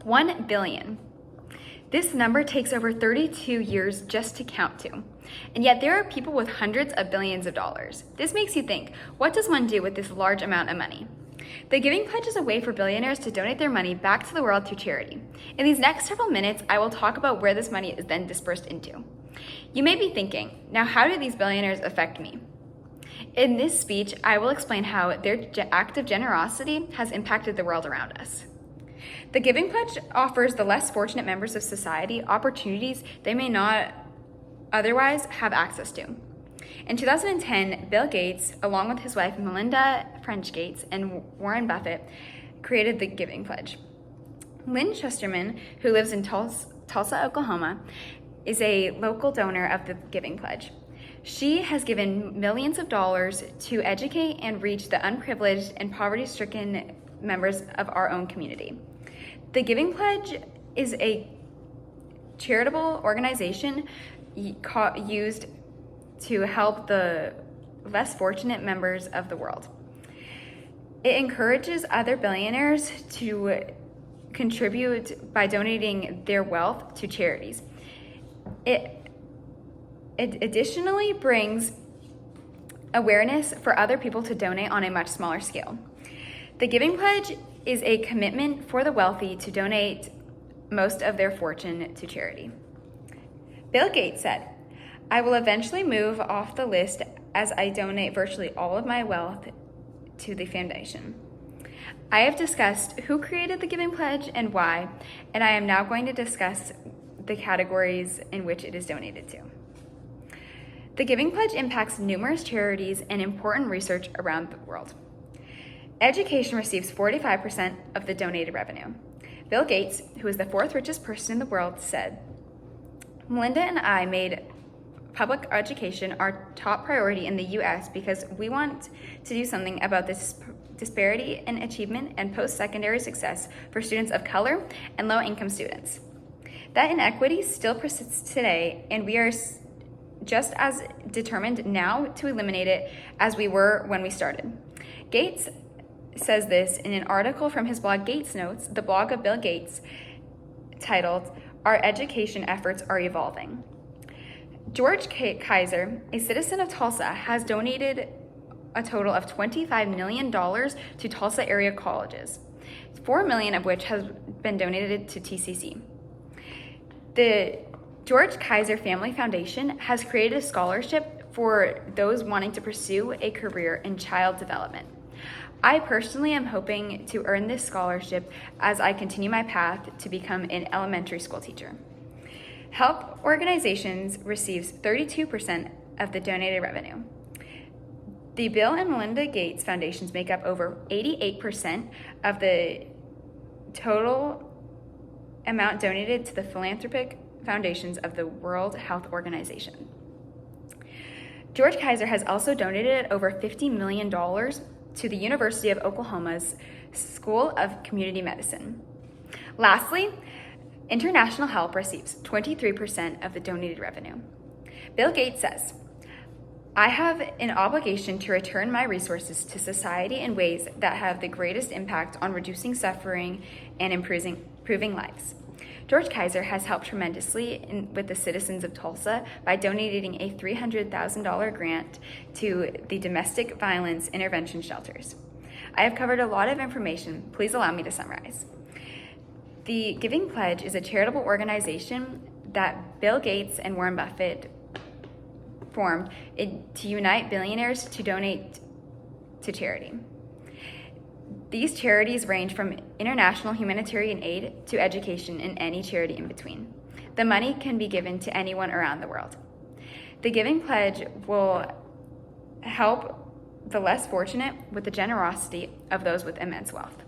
1 billion. This number takes over 32 years just to count to. And yet there are people with hundreds of billions of dollars. This makes you think, what does one do with this large amount of money? The Giving Pledge is a way for billionaires to donate their money back to the world through charity. In these next several minutes, I will talk about where this money is then dispersed into. You may be thinking, now how do these billionaires affect me? In this speech, I will explain how their act of generosity has impacted the world around us. The Giving Pledge offers the less fortunate members of society opportunities they may not otherwise have access to. In 2010, Bill Gates, along with his wife Melinda French Gates and Warren Buffett, created the Giving Pledge. Lynn Chesterman, who lives in Tulsa, Oklahoma, is a local donor of the Giving Pledge. She has given millions of dollars to educate and reach the unprivileged and poverty-stricken members of our own community. The Giving Pledge is a charitable organization used to help the less fortunate members of the world. It encourages other billionaires to contribute by donating their wealth to charities. It additionally brings awareness for other people to donate on a much smaller scale. The Giving Pledge is a commitment for the wealthy to donate most of their fortune to charity. Bill Gates said, "I will eventually move off the list as I donate virtually all of my wealth to the foundation." I have discussed who created the Giving Pledge and why, and I am now going to discuss the categories in which it is donated to. The Giving Pledge impacts numerous charities and important research around the world. Education receives 45% of the donated revenue. Bill Gates, who is the fourth richest person in the world, said, "Melinda and I made public education our top priority in the US because we want to do something about this disparity in achievement and post-secondary success for students of color and low-income students. That inequity still persists today, and we are just as determined now to eliminate it as we were when we started." Gates says this in an article from his blog Gates Notes, the blog of Bill Gates, titled, "Our Education Efforts Are Evolving." George Kaiser, a citizen of Tulsa, has donated a total of $25 million to Tulsa area colleges, $4 million of which has been donated to TCC. The George Kaiser Family Foundation has created a scholarship for those wanting to pursue a career in child development. I personally am hoping to earn this scholarship as I continue my path to become an elementary school teacher. Help Organizations receives 32% of the donated revenue. The Bill and Melinda Gates Foundations make up over 88% of the total amount donated to the philanthropic foundations of the World Health Organization. George Kaiser has also donated over $50 million to the University of Oklahoma's School of Community Medicine. Lastly, International Help receives 23% of the donated revenue. Bill Gates says, "I have an obligation to return my resources to society in ways that have the greatest impact on reducing suffering and improving lives." George Kaiser has helped tremendously with the citizens of Tulsa by donating a $300,000 grant to the domestic violence intervention shelters. I have covered a lot of information. Please allow me to summarize. The Giving Pledge is a charitable organization that Bill Gates and Warren Buffett formed to unite billionaires to donate to charity. These charities range from international humanitarian aid to education and any charity in between. The money can be given to anyone around the world. The Giving Pledge will help the less fortunate with the generosity of those with immense wealth.